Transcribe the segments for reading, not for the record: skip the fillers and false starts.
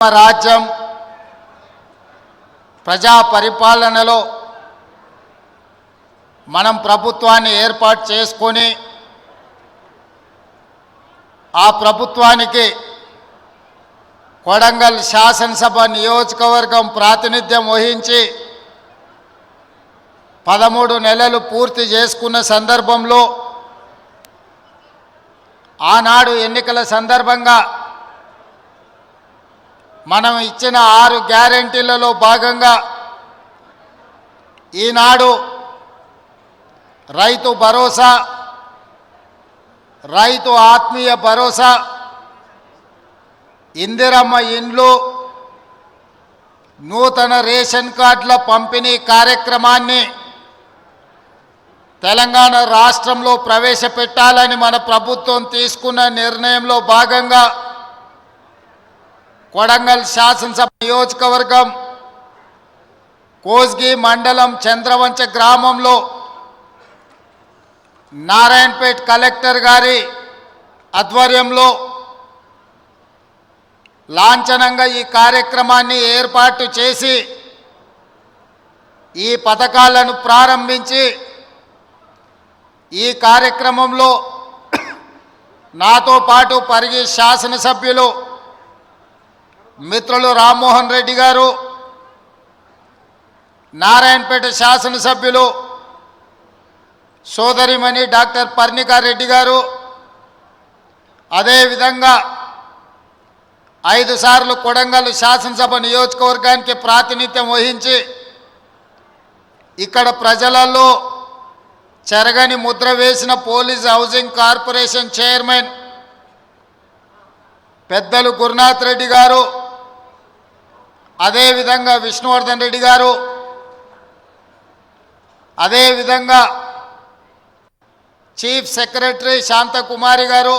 రాజ్యం ప్రజా పరిపాలనలో మనం ప్రభుత్వాన్ని ఏర్పాటు చేసుకొని ఆ ప్రభుత్వానికి కొడంగల్ శాసనసభ నియోజకవర్గం ప్రాతినిధ్యం వహించి 13 నెలలు పూర్తి చేసుకున్న సందర్భంలో ఆనాడు ఎన్నికల సందర్భంగా మనం ఇచ్చిన 6 గ్యారెంటీలలో భాగంగా ఈనాడు రైతు భరోసా, రైతు ఆత్మీయ భరోసా, ఇందిరమ్మ ఇండ్లు, నూతన రేషన్ కార్డుల పంపిణీ కార్యక్రమాన్ని తెలంగాణ రాష్ట్రంలో ప్రవేశపెట్టాలని మన ప్రభుత్వం తీసుకున్న నిర్ణయంలో భాగంగా కొడంగల్ శాసనసభ నియోజకవర్గం కోస్గి మండలం చంద్రవంచ గ్రామంలో నారాయణపేట్ కలెక్టర్ గారి ఆధ్వర్యంలో లాంఛనంగా ఈ కార్యక్రమాన్ని ఏర్పాటు చేసి ఈ పథకాలను ప్రారంభించి ఈ కార్యక్రమంలో నాతో పాటు పరిగి శాసనసభ్యులు మిత్రులు రామ్మోహన్ రెడ్డి గారు, నారాయణపేట శాసనసభ్యులు సోదరిమణి డాక్టర్ పర్ణికా రెడ్డి గారు, అదేవిధంగా 5 సార్లు కొడంగల్ శాసనసభ నియోజకవర్గానికి ప్రాతినిధ్యం వహించి ఇక్కడ ప్రజలలో చెరగని ముద్ర వేసిన పోలీస్ హౌసింగ్ కార్పొరేషన్ చైర్మన్ పెద్దలు గురునాథ్ రెడ్డి గారు, అదేవిధంగా విష్ణువర్ధన్ రెడ్డి గారు, అదేవిధంగా చీఫ్ సెక్రటరీ శాంతకుమారి గారు,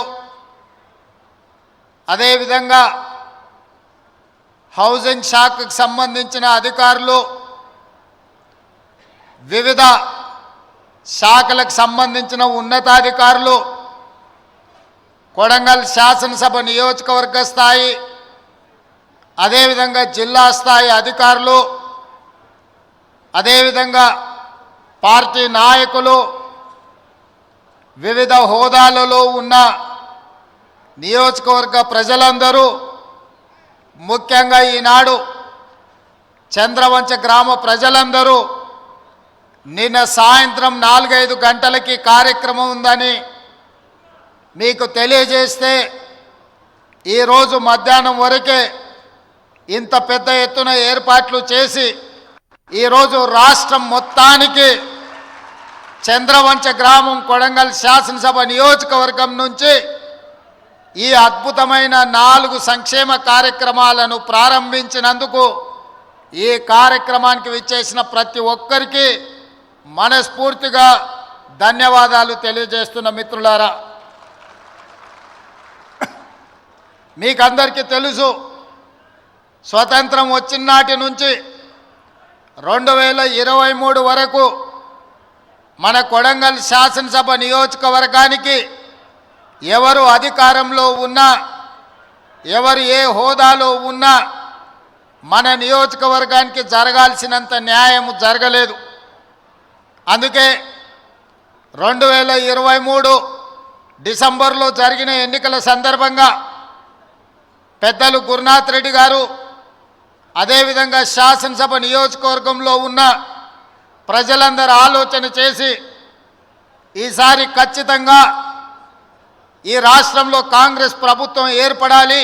అదేవిధంగా హౌసింగ్ శాఖకు సంబంధించిన అధికారులు, వివిధ శాఖలకు సంబంధించిన ఉన్నతాధికారులు, కొడంగల్ శాసనసభ నియోజకవర్గ స్థాయి అదేవిధంగా జిల్లా స్థాయి అధికారులు, అదేవిధంగా పార్టీ నాయకులు, వివిధ హోదాలలో ఉన్న నియోజకవర్గ ప్రజలందరూ, ముఖ్యంగా ఈనాడు చంద్రవంచ గ్రామ ప్రజలందరూ నిన్న సాయంత్రం 4-5 గంటలకి కార్యక్రమం ఉందని మీకు తెలియజేస్తే ఈరోజు మధ్యాహ్నం వరకే ఇంత పెద్ద ఎత్తున ఏర్పాట్లు చేసి ఈరోజు రాష్ట్రం మొత్తానికి చంద్రవంచ గ్రామం కొడంగల్ శాసనసభ నియోజకవర్గం నుంచి ఈ అద్భుతమైన 4 సంక్షేమ కార్యక్రమాలను ప్రారంభించినందుకు ఈ కార్యక్రమానికి విచ్చేసిన ప్రతి ఒక్కరికి మనస్ఫూర్తిగా ధన్యవాదాలు తెలియజేస్తున్న మిత్రులారా, మీకందరికీ తెలుసు స్వతంత్రం వచ్చిన నాటి నుంచి 2023 వరకు మన కొడంగల్ శాసనసభ నియోజకవర్గానికి ఎవరు అధికారంలో ఉన్నా, ఎవరు ఏ హోదాలో ఉన్నా మన నియోజకవర్గానికి జరగాల్సినంత న్యాయం జరగలేదు. అందుకే 2023 డిసెంబర్లో జరిగిన ఎన్నికల సందర్భంగా పెద్దలు గురునాథ్ రెడ్డి గారు, అదేవిధంగా శాసనసభ నియోజకవర్గంలో ఉన్న ప్రజలందరూ ఆలోచన చేసి ఈసారి ఖచ్చితంగా ఈ రాష్ట్రంలో కాంగ్రెస్ ప్రభుత్వం ఏర్పడాలి,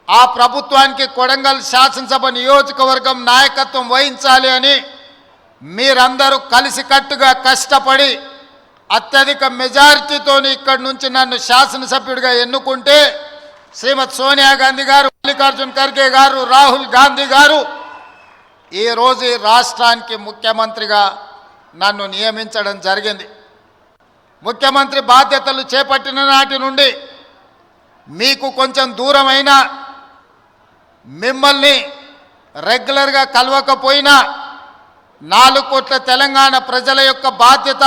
ఆ ప్రభుత్వానికి కొడంగల్ శాసనసభ నియోజకవర్గం నాయకత్వం వహించాలి అని మీరందరూ కలిసికట్టుగా కష్టపడి అత్యధిక మెజారిటీతో ఇక్కడి నుంచి నన్ను శాసనసభ్యుడిగా ఎన్నుకుంటే శ్రీమతి సోనియా గాంధీ గారు, మల్లికార్జున్ ఖర్గే గారు, రాహుల్ గాంధీ గారు ఈరోజు ఈ రాష్ట్రానికి ముఖ్యమంత్రిగా నన్ను నియమించడం జరిగింది. ముఖ్యమంత్రి బాధ్యతలు చేపట్టిన నాటి నుండి మీకు కొంచెం దూరమైన మిమ్మల్ని రెగ్యులర్గా కలవకపోయినా 4 కోట్ల తెలంగాణ ప్రజల యొక్క బాధ్యత,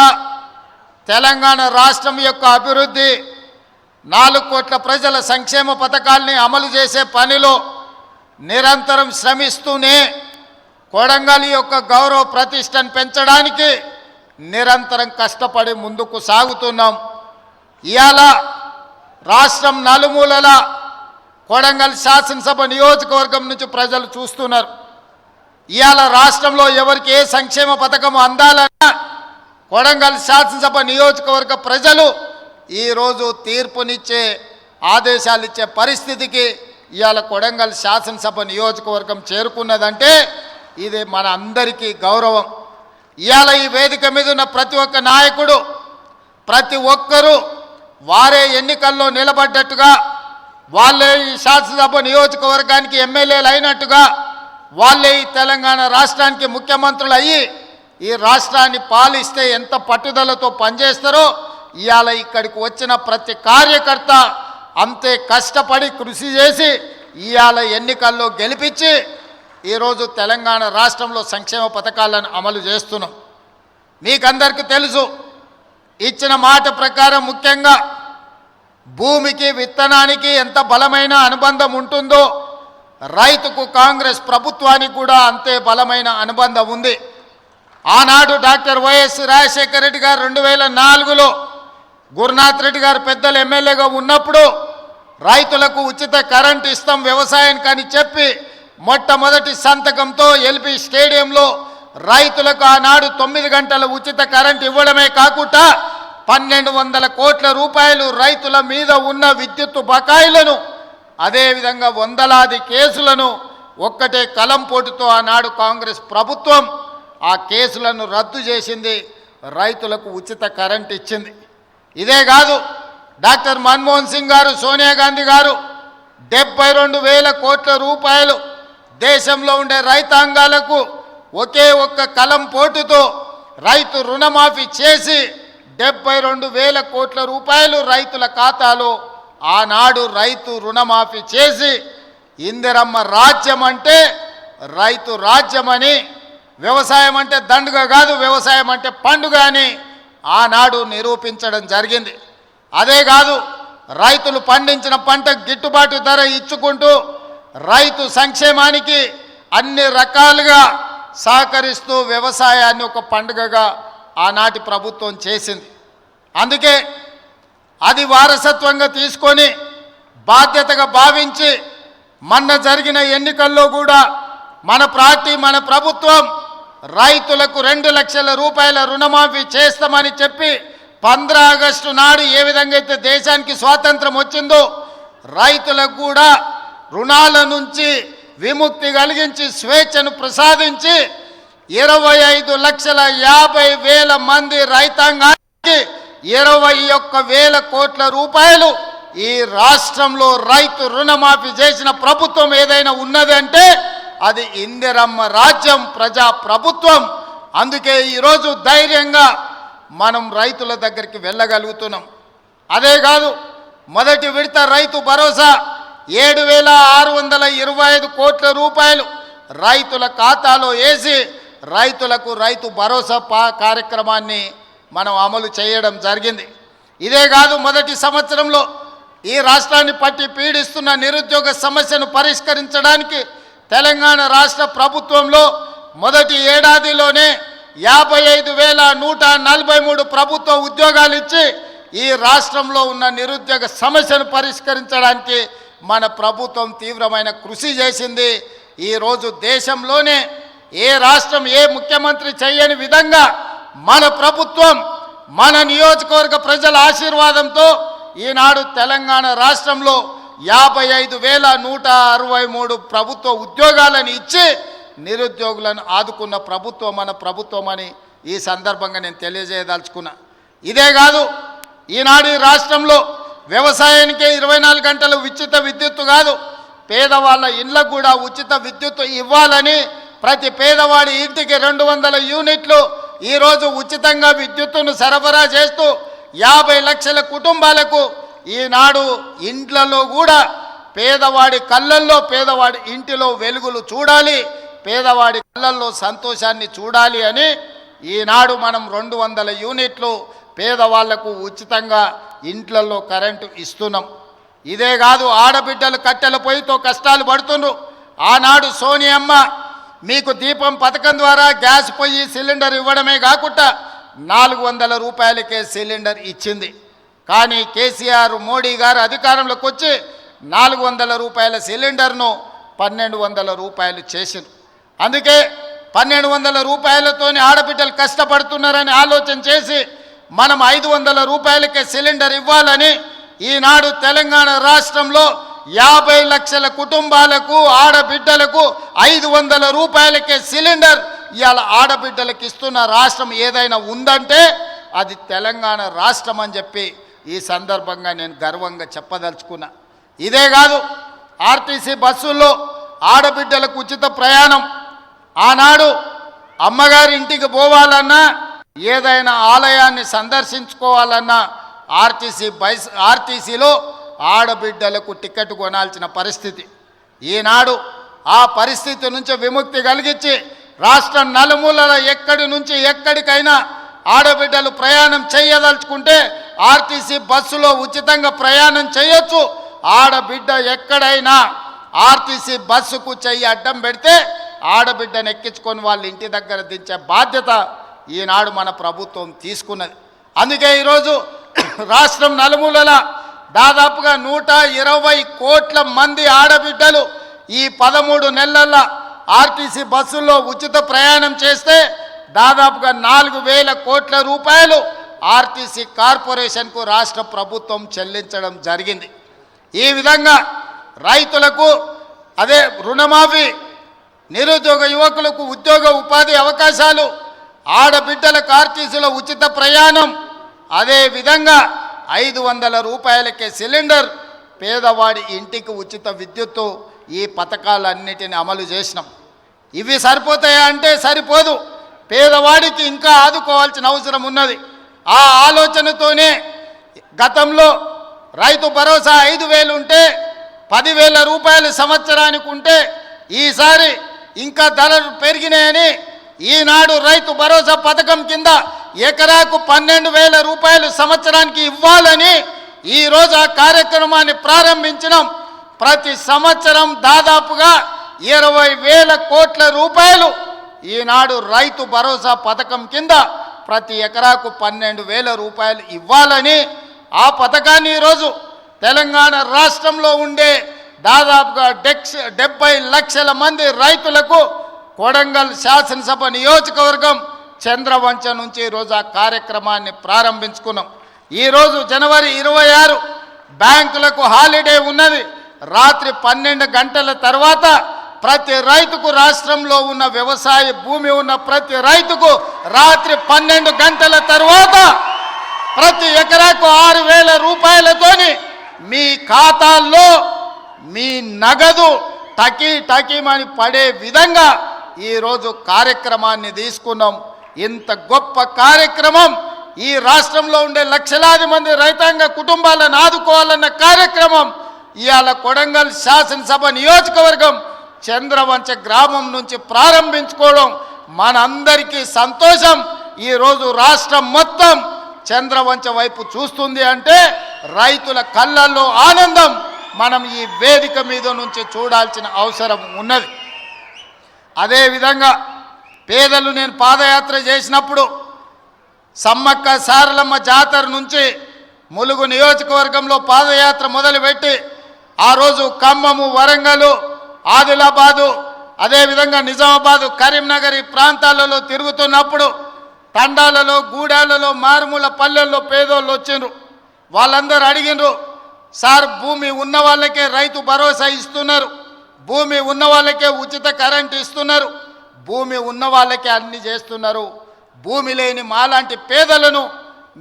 తెలంగాణ రాష్ట్రం యొక్క అభివృద్ధి, 4 కోట్ల ప్రజల సంక్షేమ పథకాల్ని అమలు చేసే పనిలో నిరంతరం శ్రమిస్తూనే కొడంగల్ యొక్క గౌరవ ప్రతిష్టను పెంచడానికి నిరంతరం కష్టపడి ముందుకు సాగుతున్నాం. ఇవాళ రాష్ట్రం నలుమూలల కొడంగల్ శాసనసభ నియోజకవర్గం నుంచి ప్రజలు చూస్తున్నారు. ఇవాళ రాష్ట్రంలో ఎవరికి ఏ సంక్షేమ పథకం అందాలన్నా కొడంగల్ శాసనసభ నియోజకవర్గ ప్రజలు ఈరోజు తీర్పునిచ్చే ఆదేశాలు ఇచ్చే పరిస్థితికి ఇవాళ కొడంగల్ శాసనసభ నియోజకవర్గం చేరుకున్నదంటే ఇది మన అందరికీ గౌరవం. ఇవాళ ఈ వేదిక మీద ఉన్న ప్రతి ఒక్క నాయకుడు ప్రతి ఒక్కరూ వారే ఎన్నికల్లో నిలబడ్డట్టుగా, వాళ్ళే ఈ శాసనసభ నియోజకవర్గానికి ఎమ్మెల్యేలు అయినట్టుగా, వాళ్ళే ఈ తెలంగాణ రాష్ట్రానికి ముఖ్యమంత్రులు అయ్యి ఈ రాష్ట్రాన్ని పాలిస్తే ఎంత పట్టుదలతో పనిచేస్తారో ఇవాళ ఇక్కడికి వచ్చిన ప్రతి కార్యకర్త అంతే కష్టపడి కృషి చేసి ఇవాళ ఎన్నికల్లో గెలిపించి ఈరోజు తెలంగాణ రాష్ట్రంలో సంక్షేమ పథకాలను అమలు చేస్తున్నాం. మీకందరికీ తెలుసు, ఇచ్చిన మాట ప్రకారం ముఖ్యంగా భూమికి విత్తనానికి ఎంత బలమైన అనుబంధం ఉంటుందో రైతుకు కాంగ్రెస్ ప్రభుత్వానికి కూడా అంతే బలమైన అనుబంధం ఉంది. ఆనాడు డాక్టర్ వైఎస్ రాజశేఖర రెడ్డి గారు 2004లో గురునాథ్ రెడ్డి గారు పెద్దలు ఎమ్మెల్యేగా ఉన్నప్పుడు రైతులకు ఉచిత కరెంటు ఇస్తాం వ్యవసాయానికి అని చెప్పి మొట్టమొదటి సంతకంతో ఎల్బీ స్టేడియంలో రైతులకు ఆనాడు 9 గంటల ఉచిత కరెంటు ఇవ్వడమే కాకుండా 1200 కోట్ల రూపాయలు రైతుల మీద ఉన్న విద్యుత్తు బకాయిలను, అదేవిధంగా వందలాది కేసులను ఒక్కటే కలంపోటుతో ఆనాడు కాంగ్రెస్ ప్రభుత్వం ఆ కేసులను రద్దు చేసింది, రైతులకు ఉచిత కరెంట్ ఇచ్చింది. ఇదే కాదు, డాక్టర్ మన్మోహన్ సింగ్ గారు, సోనియా గాంధీ గారు 72,000 కోట్ల రూపాయలు దేశంలో ఉండే రైతాంగాలకు ఒకే ఒక్క కలంపోటుతో రైతు రుణమాఫీ చేసి 72,000 కోట్ల రూపాయలు రైతుల ఖాతాలో ఆనాడు రైతు రుణమాఫీ చేసి ఇందిరమ్మ రాజ్యం అంటే రైతు రాజ్యమని, వ్యవసాయం అంటే దండుగ కాదు, వ్యవసాయం అంటే పండుగ అని ఆనాడు నిరూపించడం జరిగింది. అదే కాదు, రైతులు పండించిన పంటకు గిట్టుబాటు ధర ఇచ్చుకుంటూ రైతు సంక్షేమానికి అన్ని రకాలుగా సహకరిస్తూ వ్యవసాయాన్ని ఒక పండుగగా ఆనాటి ప్రభుత్వం చేసింది. అందుకే అది వారసత్వంగా తీసుకొని బాధ్యతగా భావించి మొన్న జరిగిన ఎన్నికల్లో కూడా మన పార్టీ, మన ప్రభుత్వం రైతులకు 2 లక్షల రూపాయల రుణమాఫీ చేస్తామని చెప్పి 15 ఆగస్టు నాడు ఏ విధంగా అయితే దేశానికి స్వాతంత్రం వచ్చిందో రైతులకు కూడా రుణాల నుంచి విముక్తి కలిగించి స్వేచ్ఛను ప్రసాదించి 25,50,000 మంది రైతాంగానికి 21,000 కోట్ల రూపాయలు ఈ రాష్ట్రంలో రైతు రుణమాఫీ చేసిన ప్రభుత్వం ఏదైనా ఉన్నదంటే అది ఇందిరమ్మ రాజ్యం, ప్రజా ప్రభుత్వం. అందుకే ఈరోజు ధైర్యంగా మనం రైతుల దగ్గరికి వెళ్ళగలుగుతున్నాం. అదే కాదు, మొదటి విడత రైతు భరోసా 7,625 కోట్ల రూపాయలు రైతుల ఖాతాలో వేసి రైతులకు రైతు భరోసా కార్యక్రమాన్ని మనం అమలు చేయడం జరిగింది. ఇదే కాదు, మొదటి సంవత్సరంలో ఈ రాష్ట్రాన్ని పట్టి పీడిస్తున్న నిరుద్యోగ సమస్యను పరిష్కరించడానికి తెలంగాణ రాష్ట్ర ప్రభుత్వంలో మొదటి ఏడాదిలోనే 55,143 ప్రభుత్వ ఉద్యోగాలు ఇచ్చి ఈ రాష్ట్రంలో ఉన్న నిరుద్యోగ సమస్యను పరిష్కరించడానికి మన ప్రభుత్వం తీవ్రమైన కృషి చేసింది. ఈరోజు దేశంలోనే ఏ రాష్ట్రం, ఏ ముఖ్యమంత్రి చేయని విధంగా మన ప్రభుత్వం, మన నియోజకవర్గ ప్రజల ఆశీర్వాదంతో ఈనాడు తెలంగాణ రాష్ట్రంలో 55,163 ప్రభుత్వ ఉద్యోగాలను ఇచ్చి నిరుద్యోగులను ఆదుకున్న ప్రభుత్వం మన ప్రభుత్వం అని ఈ సందర్భంగా నేను తెలియజేయదలుచుకున్నా. ఇదే కాదు, ఈనాడు ఈ రాష్ట్రంలో వ్యవసాయానికే 24 గంటలు ఉచిత విద్యుత్తు కాదు, పేదవాళ్ళ ఇళ్లకు కూడా ఉచిత విద్యుత్తు ఇవ్వాలని ప్రతి పేదవాడి ఇంటికి 200 యూనిట్లు ఈరోజు ఉచితంగా విద్యుత్తును సరఫరా చేస్తూ 50 లక్షల కుటుంబాలకు ఈనాడు ఇంట్లలో కూడా పేదవాడి కళ్ళల్లో, పేదవాడి ఇంటిలో వెలుగులు చూడాలి, పేదవాడి కళ్ళల్లో సంతోషాన్ని చూడాలి అని ఈనాడు మనం 200 యూనిట్లు పేదవాళ్లకు ఉచితంగా ఇంట్లలో కరెంటు ఇస్తున్నాం. ఇదే కాదు, ఆడబిడ్డలు కట్టెల పొయ్యితో కష్టాలు పడుతున్నారు, ఆనాడు సోనియమ్మ మీకు దీపం పథకం ద్వారా గ్యాస్ పొయ్యి సిలిండర్ ఇవ్వడమే కాకుండా 400 రూపాయలకే సిలిండర్ ఇచ్చింది. కానీ కేసీఆర్ మోడీ గారు అధికారంలోకి వచ్చి 400 రూపాయల సిలిండర్ను 1200 రూపాయలు చేసింది. అందుకే 1200 రూపాయలతోని ఆడబిడ్డలు కష్టపడుతున్నారని ఆలోచన చేసి మనం 500 రూపాయలకే సిలిండర్ ఇవ్వాలని ఈనాడు తెలంగాణ రాష్ట్రంలో 50 లక్షల కుటుంబాలకు ఆడబిడ్డలకు 500 రూపాయలకే సిలిండర్ ఇవాళ ఆడబిడ్డలకు ఇస్తున్న రాష్ట్రం ఏదైనా ఉందంటే అది తెలంగాణ రాష్ట్రం అని చెప్పి ఈ సందర్భంగా నేను గర్వంగా చెప్పదలుచుకున్నా. ఇదే కాదు, ఆర్టీసీ బస్సుల్లో ఆడబిడ్డలకు ఉచిత ప్రయాణం. ఆనాడు అమ్మగారి ఇంటికి పోవాలన్నా ఏదైనా ఆలయాన్ని సందర్శించుకోవాలన్నా ఆర్టీసీలో ఆడబిడ్డలకు టికెట్ కొనాల్సిన పరిస్థితి. ఈనాడు ఆ పరిస్థితి నుంచి విముక్తి కలిగించి రాష్ట్ర నలుమూలల ఎక్కడి నుంచి ఎక్కడికైనా ఆడబిడ్డలు ప్రయాణం చేయదలుచుకుంటే ఆర్టీసీ బస్సులో ఉచితంగా ప్రయాణం చేయొచ్చు. ఆడబిడ్డ ఎక్కడైనా ఆర్టీసీ బస్సుకు చెయ్యి అడ్డం పెడితే ఆడబిడ్డను ఎక్కించుకొని వాళ్ళ ఇంటి దగ్గర దించే బాధ్యత ఈనాడు మన ప్రభుత్వం తీసుకున్నది. అందుకే ఈరోజు రాష్ట్రం నలుమూలల దాదాపుగా 120 కోట్ల మంది ఆడబిడ్డలు ఈ 13 నెలల ఆర్టీసీ బస్సుల్లో ఉచిత ప్రయాణం చేస్తే దాదాపుగా 4000 కోట్ల రూపాయలు ఆర్టీసీ కార్పొరేషన్కు రాష్ట్ర ప్రభుత్వం చెల్లించడం జరిగింది. ఈ విధంగా రైతులకు అదే రుణమాఫీ, నిరుద్యోగ యువకులకు ఉద్యోగ ఉపాధి అవకాశాలు, ఆడబిడ్డలకు ఆర్టీసీలో ఉచిత ప్రయాణం, అదే విధంగా 500 రూపాయలకే సిలిండర్, పేదవాడి ఇంటికి ఉచిత విద్యుత్తు, ఈ పథకాలన్నిటిని అమలు చేసినాం. ఇవి సరిపోతాయా అంటే సరిపోదు, పేదవాడికి ఇంకా ఆదుకోవాల్సిన అవసరం ఉన్నది. ఆ ఆలోచనతోనే గతంలో రైతు భరోసా 5,000 ఉంటే 10,000 రూపాయలు సంవత్సరానికి ఉంటే ఈసారి ఇంకా ధరలు పెరిగినాయని ఈనాడు రైతు భరోసా పథకం కింద ఎకరాకు 12,000 రూపాయలు సంవత్సరానికి ఇవ్వాలని ఈరోజు ఆ కార్యక్రమాన్ని ప్రారంభించినాం. ప్రతి సంవత్సరం దాదాపుగా 20,000 కోట్ల రూపాయలు ఈనాడు రైతు భరోసా పథకం కింద ప్రతి ఎకరాకు 12,000 రూపాయలు ఇవ్వాలని ఆ పథకాన్ని ఈరోజు తెలంగాణ రాష్ట్రంలో ఉండే దాదాపుగా 70 లక్షల మంది రైతులకు కొడంగల్ శాసనసభ నియోజకవర్గం చంద్రవంచ నుంచి ఈరోజు ఆ కార్యక్రమాన్ని ప్రారంభించుకున్నాం. ఈరోజు జనవరి 26 బ్యాంకులకు హాలిడే ఉన్నది. రాత్రి 12 గంటల తర్వాత ప్రతి రైతుకు, రాష్ట్రంలో ఉన్న వ్యవసాయ భూమి ఉన్న ప్రతి రైతుకు రాత్రి 12 గంటల తర్వాత ప్రతి ఎకరాకు 6,000 రూపాయలతోని మీ ఖాతాల్లో మీ నగదు టకీమని పడే విధంగా ఈరోజు కార్యక్రమాన్ని తీసుకున్నాం. ఇంత గొప్ప కార్యక్రమం, ఈ రాష్ట్రంలో ఉండే లక్షలాది మంది రైతాంగ కుటుంబాలను ఆదుకోవాలన్న కార్యక్రమం ఇవాళ కొడంగల్ శాసనసభ నియోజకవర్గం చంద్రవంచ గ్రామం నుంచి ప్రారంభించుకోవడం మనందరికీ సంతోషం. ఈరోజు రాష్ట్రం మొత్తం చంద్రవంచ వైపు చూస్తుంది అంటే రైతుల కళ్ళల్లో ఆనందం మనం ఈ వేదిక మీద నుంచి చూడాల్సిన అవసరం ఉన్నది. అదేవిధంగా పేదలు, నేను పాదయాత్ర చేసినప్పుడు సమ్మక్క సారలమ్మ జాతర నుంచి ములుగు నియోజకవర్గంలో పాదయాత్ర మొదలుపెట్టి ఆ రోజు ఖమ్మము, వరంగల్, ఆదిలాబాదు, అదేవిధంగా నిజామాబాదు, కరీంనగర్ ఈ ప్రాంతాలలో తిరుగుతున్నప్పుడు తండాలలో, గూడాలలో, మారుమూల పల్లెల్లో పేదోళ్ళు వచ్చిండ్రు. వాళ్ళందరూ అడిగినరు, సార్ భూమి ఉన్న వాళ్ళకే రైతు భరోసా ఇస్తున్నారు, భూమి ఉన్న వాళ్ళకే ఉచిత కరెంట్ ఇస్తున్నారు, భూమి ఉన్న వాళ్ళకే అన్ని చేస్తున్నారు, భూమి లేని మాలాంటి పేదలను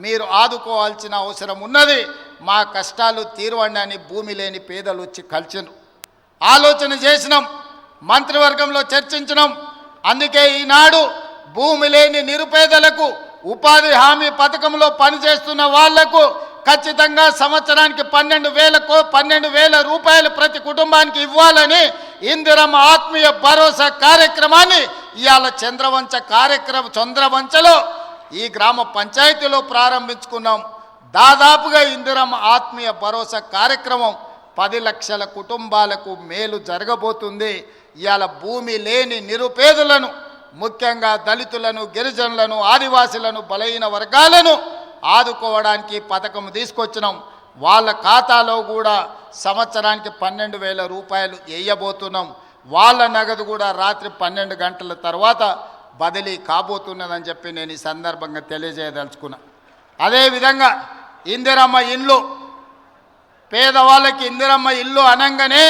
మీరు ఆదుకోవాల్సిన అవసరం ఉన్నది, మా కష్టాలు తీరవండి అని భూమి లేని పేదలు వచ్చి కలిసినారు. ఆలోచన చేసినాం, మంత్రివర్గంలో చర్చించినాం. అందుకే ఈనాడు భూమి లేని నిరుపేదలకు ఉపాధి హామీ పథకంలో పనిచేస్తున్న వాళ్లకు ఖచ్చితంగా సంవత్సరానికి 12,000 రూపాయలు ప్రతి కుటుంబానికి ఇవ్వాలని ఇందిరమ్మ ఆత్మీయ భరోసా కార్యక్రమాన్ని ఇవాళ చంద్రవంచలో ఈ గ్రామ పంచాయతీలో ప్రారంభించుకున్నాం. దాదాపుగా ఇందిరమ్మ ఆత్మీయ భరోసా కార్యక్రమం 10 లక్షల కుటుంబాలకు మేలు జరగబోతుంది. ఇవాళ భూమి లేని నిరుపేదలను, ముఖ్యంగా దళితులను, గిరిజనులను, ఆదివాసులను, బలహీన వర్గాలను ఆదుకోవడానికి పథకం తీసుకొచ్చినాం. వాళ్ళ ఖాతాలో కూడా సంవత్సరానికి 12,000 రూపాయలు వేయబోతున్నాం. వాళ్ళ నగదు కూడా రాత్రి 12 గంటల తర్వాత బదిలీ కాబోతున్నదని చెప్పి నేను ఈ సందర్భంగా తెలియజేయదలుచుకున్నా. అదేవిధంగా ఇందిరమ్మ ఇల్లు, పేదవాళ్ళకి ఇందిరమ్మ ఇల్లు అనగానే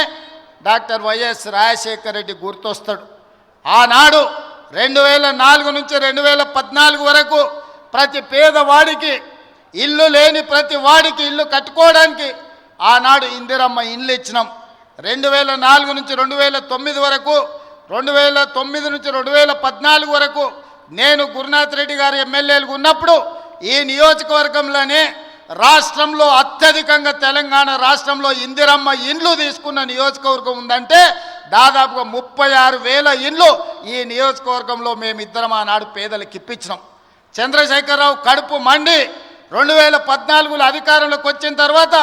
డాక్టర్ వైఎస్ రాజశేఖర రెడ్డి గుర్తొస్తాడు. ఆనాడు 2004 నుంచి 2014 వరకు ప్రతి పేదవాడికి ఇల్లు లేని ప్రతి వాడికి ఇల్లు కట్టుకోవడానికి ఆనాడు ఇందిరమ్మ ఇల్లు ఇచ్చినాం. 2004 నుంచి 2009 వరకు, 2009 నుంచి 2014 వరకు నేను గురునాథ్ రెడ్డి గారు ఎమ్మెల్యేలు ఉన్నప్పుడు ఈ నియోజకవర్గంలోనే రాష్ట్రంలో అత్యధికంగా తెలంగాణ రాష్ట్రంలో ఇందిరమ్మ ఇండ్లు తీసుకున్న నియోజకవర్గం ఉందంటే దాదాపుగా 36,000 ఇండ్లు ఈ నియోజకవర్గంలో మేమిద్దరం ఆనాడు పేదలకు ఇప్పించినాం. చంద్రశేఖరరావు కడుపు మండి 2014లో అధికారంలోకి వచ్చిన తర్వాత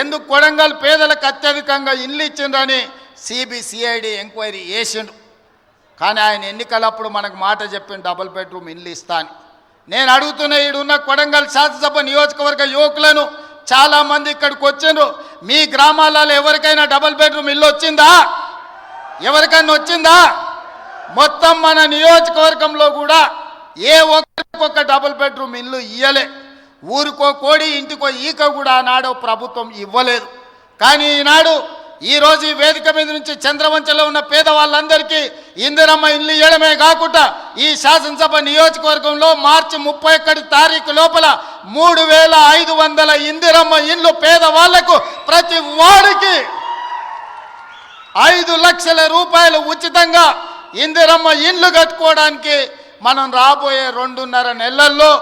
ఎందుకు కొడంగల్ పేదలకు అత్యధికంగా ఇండ్లు ఇచ్చిండ్రని సిబిసిఐడి ఎంక్వైరీ చేసిండు. కానీ ఆయన ఎన్నికలప్పుడు మనకు మాట చెప్పిన డబుల్ బెడ్రూమ్ ఇండ్లు ఇస్తా అని. నేను అడుగుతున్న ఈడున్న కొడంగల్ శాసనసభ నియోజకవర్గ యువకులను చాలామంది ఇక్కడికి వచ్చిండ్రు. మీ గ్రామాలలో ఎవరికైనా డబుల్ బెడ్రూమ్ ఇల్లు వచ్చిందా? ఎవరికైనా వచ్చిందా? మొత్తం మన నియోజకవర్గంలో కూడా ఏ ఒక్కరికొక డబుల్ బెడ్రూమ్ ఇల్లు ఇయ్యలే. ఊరికో కోడి ఇంటికో ఈక కూడా ఆనాడు ప్రభుత్వం ఇవ్వలేదు. కానీ ఈనాడు ఈరోజు ఈ వేదిక మీద నుంచి చంద్రవంచలో ఉన్న పేదవాళ్ళందరికీ ఇందిరమ్మ ఇల్లు ఇవ్వడమే కాకుండా ఈ శాసనసభ నియోజకవర్గంలో మార్చి 31 తారీఖు లోపల 3,500 ఇందిరమ్మ ఇల్లు పేదవాళ్లకు ప్రతి వాడికి 5 లక్షల రూపాయలు ఉచితంగా ఇందిరమ్మ ఇల్లు కట్టుకోవడానికి మనం రాబోయే 2.5 నెలల్లో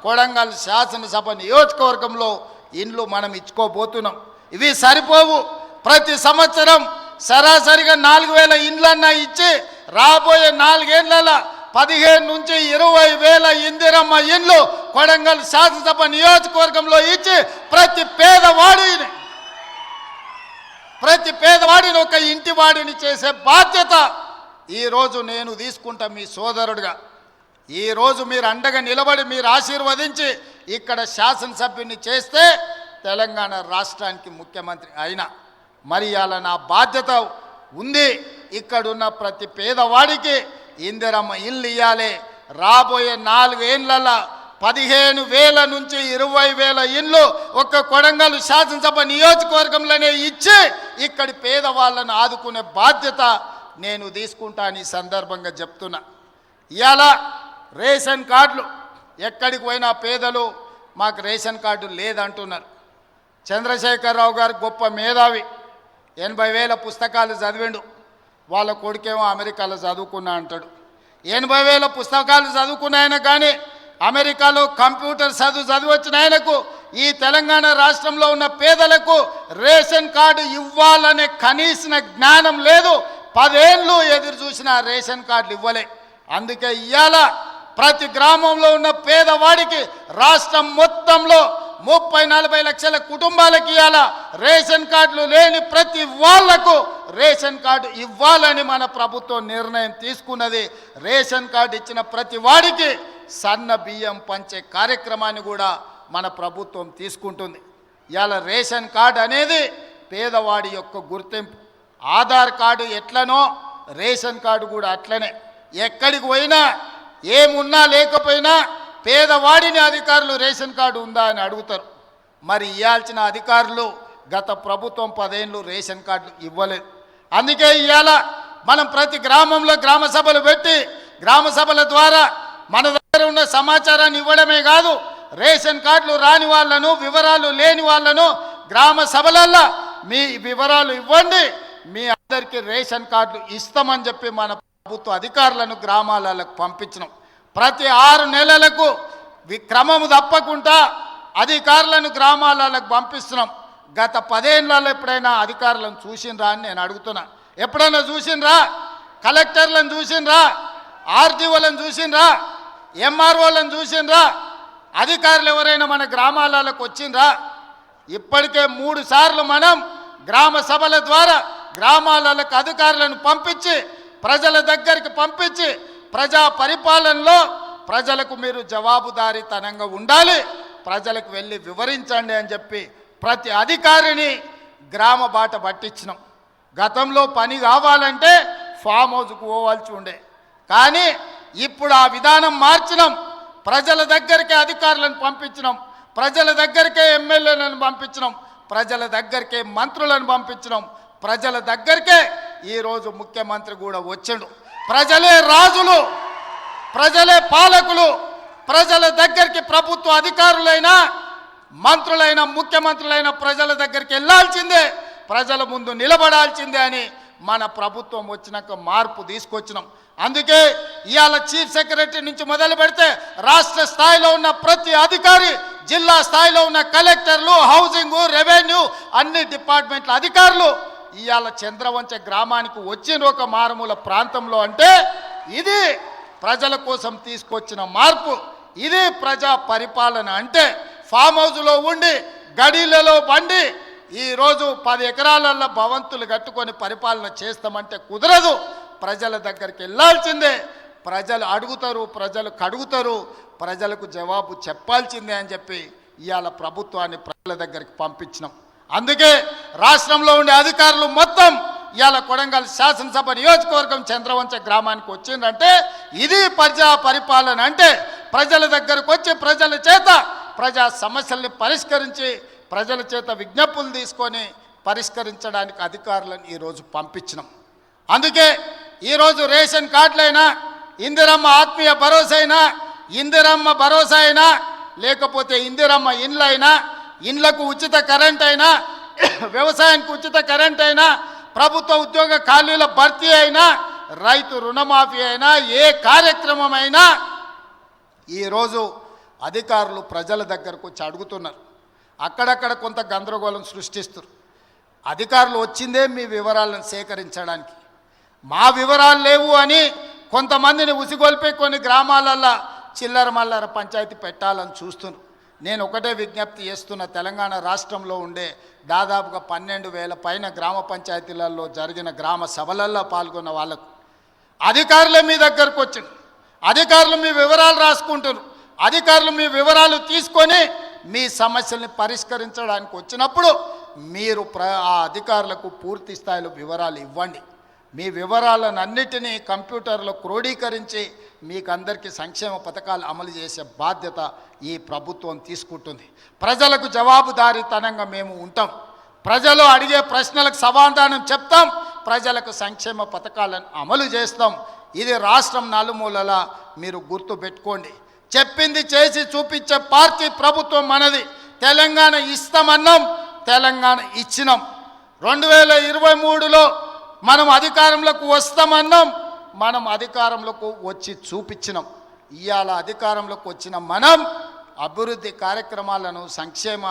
కొడంగల్ శాసనసభ నియోజకవర్గంలో ఇండ్లు మనం ఇచ్చుకోబోతున్నాం. ఇవి సరిపోవు. ప్రతి సంవత్సరం సరాసరిగా 4,000 ఇండ్లన్నా ఇచ్చి రాబోయే 4 ఏళ్ల 15 నుంచి 20,000 ఇందిరమ్మ ఇండ్లు కొడంగల్ శాసనసభ నియోజకవర్గంలో ఇచ్చి ప్రతి పేదవాడిని ఒక ఇంటి వాడిని చేసే బాధ్యత ఈరోజు నేను తీసుకుంటా మీ సోదరుడిగా. ఈరోజు మీరు అండగా నిలబడి మీరు ఆశీర్వదించి ఇక్కడ శాసనసభ్యుని చేస్తే తెలంగాణ రాష్ట్రానికి ముఖ్యమంత్రి అయినా మరి అలా నా బాధ్యత ఉంది. ఇక్కడున్న ప్రతి పేదవాడికి ఇందిరమ్మ ఇల్లు ఇవ్వాలి. రాబోయే 4 ఏళ్ల 15,000 నుంచి 20,000 ఇండ్లు ఒక్క కొడంగల్ శాసనసభ నియోజకవర్గంలోనే ఇచ్చి ఇక్కడి పేదవాళ్ళను ఆదుకునే బాధ్యత నేను తీసుకుంటాను. ఈ సందర్భంగా చెప్తున్నా. ఇవాళ రేషన్ కార్డులు ఎక్కడికి పోయినా పేదలు మాకు రేషన్ కార్డు లేదంటున్నారు. చంద్రశేఖరరావు గారు గొప్ప మేధావి, 80,000 పుస్తకాలు చదివిండు. వాళ్ళ కొడుకేమో అమెరికాలో చదువుకున్నా అంటాడు. 80,000 పుస్తకాలు చదువుకున్న ఆయన కానీ అమెరికాలో కంప్యూటర్ చదివొచ్చిన ఆయనకు ఈ తెలంగాణ రాష్ట్రంలో ఉన్న పేదలకు రేషన్ కార్డు ఇవ్వాలనే కనీస జ్ఞానం లేదు. 10 ఏళ్ళు ఎదురు చూసిన రేషన్ కార్డులు ఇవ్వలే. అందుకే ఇవాళ ప్రతి గ్రామంలో ఉన్న పేదవాడికి రాష్ట్రం మొత్తంలో 30-40 లక్షల కుటుంబాలకి ఇవాళ రేషన్ కార్డులు లేని ప్రతి వాళ్లకు రేషన్ కార్డు ఇవ్వాలని మన ప్రభుత్వం నిర్ణయం తీసుకున్నది. రేషన్ కార్డు ఇచ్చిన ప్రతి వాడికి సన్న బియ్యం పంచే కార్యక్రమాన్ని కూడా మన ప్రభుత్వం తీసుకుంటుంది. ఇవాళ రేషన్ కార్డు అనేది పేదవాడి యొక్క గుర్తింపు. ఆధార్ కార్డు ఎట్లనో రేషన్ కార్డు కూడా అట్లనే. ఎక్కడికి పోయినా ఏమున్నా లేకపోయినా పేదవాడిని అధికారులు రేషన్ కార్డు ఉందా అని అడుగుతారు. మరి ఇవ్వాల్సిన అధికారులు గత ప్రభుత్వం 10 ఏళ్ళు రేషన్ కార్డులు ఇవ్వలేదు. అందుకే ఇవాళ మనం ప్రతి గ్రామంలో గ్రామ సభలు పెట్టి గ్రామ సభల ద్వారా మన దగ్గర ఉన్న సమాచారాన్ని ఇవ్వడమే కాదు, రేషన్ కార్డులు రాని వాళ్ళను, వివరాలు లేని వాళ్ళను గ్రామ సభలల్లో మీ వివరాలు ఇవ్వండి, మీ అందరికీ రేషన్ కార్డులు ఇస్తామని చెప్పి మన ప్రభుత్వ అధికారులను గ్రామాలకు పంపించినాం. ప్రతి 6 నెలలకు క్రమము తప్పకుండా అధికారులను గ్రామాలకు పంపిస్తున్నాం. గత 10 ఏళ్ళలో ఎప్పుడైనా అధికారులను చూసినరా అని నేను అడుగుతున్నా. ఎప్పుడైనా చూసినరా? కలెక్టర్లను చూసినరా? ఆర్డీఓలను చూసినరా? ఎంఆర్ఓలను చూసినరా? అధికారులు ఎవరైనా మన గ్రామాలకు వచ్చినరా? ఇప్పటికే 3 సార్లు మనం గ్రామ సభల ద్వారా గ్రామాలకు అధికారులను పంపించి ప్రజల దగ్గరికి పంపించి ప్రజా పరిపాలనలో ప్రజలకు మీరు జవాబుదారీతనంగా ఉండాలి, ప్రజలకు వెళ్ళి వివరించండి అని చెప్పి ప్రతి అధికారిని గ్రామ బాట పట్టించినాం. గతంలో పని కావాలంటే ఫామ్ హౌస్కు పోవాల్సి ఉండే, కానీ ఇప్పుడు ఆ విధానం మార్చినాం. ప్రజల దగ్గరికే అధికారులను పంపించినాం, ప్రజల దగ్గరికే ఎమ్మెల్యేలను పంపించినాం, ప్రజల దగ్గరికే మంత్రులను పంపించినాం, ప్రజల దగ్గరికే ఈరోజు ముఖ్యమంత్రి కూడా వచ్చాడు. ప్రజలే రాజులు, ప్రజలే పాలకులు. ప్రజల దగ్గరికి ప్రభుత్వ అధికారులైనా మంత్రులైన ముఖ్యమంత్రులైన ప్రజల దగ్గరికి వెళ్ళాల్సిందే, ప్రజల ముందు నిలబడాల్సిందే అని మన ప్రభుత్వం వచ్చినాక మార్పు తీసుకొచ్చినాం. అందుకే ఇవాళ చీఫ్ సెక్రటరీ నుంచి మొదలు పెడితే రాష్ట్ర స్థాయిలో ఉన్న ప్రతి అధికారి, జిల్లా స్థాయిలో ఉన్న కలెక్టర్లు, హౌసింగ్, రెవెన్యూ అన్ని డిపార్ట్మెంట్ల అధికారులు ఇవాళ చంద్రవంచ గ్రామానికి వచ్చిన ఒక మారుమూల ప్రాంతంలో అంటే ఇది ప్రజల కోసం తీసుకొచ్చిన మార్పు, ఇది ప్రజా పరిపాలన. అంటే ఫామ్ హౌస్లో ఉండి గడీలలో బండి ఈరోజు 10 ఎకరాలలో భవంతులు కట్టుకొని పరిపాలన చేస్తామంటే కుదరదు. ప్రజల దగ్గరికి వెళ్ళాల్సిందే, ప్రజలు అడుగుతారు, ప్రజలు కడుగుతారు, ప్రజలకు జవాబు చెప్పాల్సిందే అని చెప్పి ఇవాళ ప్రభుత్వాన్ని ప్రజల దగ్గరికి పంపించినాం. అందుకే రాష్ట్రంలో ఉండే అధికారులు మొత్తం ఇవాళ కొడంగల్ శాసనసభ నియోజకవర్గం చంద్రవంచ గ్రామానికి వచ్చిందంటే ఇది ప్రజా పరిపాలన. అంటే ప్రజల దగ్గరకు వచ్చి ప్రజల చేత ప్రజా సమస్యల్ని పరిష్కరించి ప్రజల చేత విజ్ఞప్తులు తీసుకొని పరిష్కరించడానికి అధికారులను ఈరోజు పంపించినాం. అందుకే ఈరోజు రేషన్ కార్డులైనా, ఇందిరమ్మ ఆత్మీయ భరోసా అయినా, ఇందిరమ్మ భరోసా అయినా, లేకపోతే ఇందిరమ్మ ఇండ్లైనా, ఇండ్లకు ఉచిత కరెంట్ అయినా, వ్యవసాయానికి ఉచిత కరెంట్ అయినా, ప్రభుత్వ ఉద్యోగ ఖాళీల భర్తీ అయినా, రైతు రుణమాఫీ అయినా, ఏ కార్యక్రమం అయినా ఈరోజు అధికారులు ప్రజల దగ్గరకు వచ్చి అడుగుతున్నారు. అక్కడక్కడ కొంత గందరగోళం సృష్టిస్తారు. అధికారులు వచ్చిందే మీ వివరాలను సేకరించడానికి, మా వివరాలు లేవు అని కొంతమందిని ఉసిగొల్పి కొన్ని గ్రామాలల్లో చిల్లర మల్లర పంచాయతీ పెట్టాలని చూస్తున్నారు. నేను ఒకటే విజ్ఞప్తి చేస్తున్న, తెలంగాణ రాష్ట్రంలో ఉండే దాదాపుగా 12,000 పైన గ్రామ పంచాయతీలలో జరిగిన గ్రామ సభలలో పాల్గొన్న వాళ్ళకు అధికారులే మీ దగ్గరకు వచ్చింది, అధికారులు మీ వివరాలు రాసుకుంటారు, అధికారులు మీ వివరాలు తీసుకొని మీ సమస్యల్ని పరిష్కరించడానికి వచ్చినప్పుడు మీరు ఆ అధికారులకు పూర్తి స్థాయిలో వివరాలు ఇవ్వండి. మీ వివరాలను అన్నిటినీ కంప్యూటర్లో క్రోడీకరించి మీకు అందరికీ సంక్షేమ పథకాలు అమలు చేసే బాధ్యత ఈ ప్రభుత్వం తీసుకుంటుంది. ప్రజలకు జవాబుదారీతనంగా మేము ఉంటాం, ప్రజలు అడిగే ప్రశ్నలకు సమాధానం చెప్తాం, ప్రజలకు సంక్షేమ పథకాలను అమలు చేస్తాం. ఇది రాష్ట్రం నలుమూలలా మీరు గుర్తుపెట్టుకోండి. చెప్పింది చేసి చూపించే పార్టీ ప్రభుత్వం మనది. తెలంగాణ ఇస్తామన్నాం, తెలంగాణ ఇచ్చినాం. 2023లో మనం అధికారంలోకి వస్తామన్నాం, మనం అధికారంలోకి వచ్చి చూపించినాం. ఇవాళ అధికారంలోకి వచ్చిన మనం అభివృద్ధి కార్యక్రమాలను, సంక్షేమ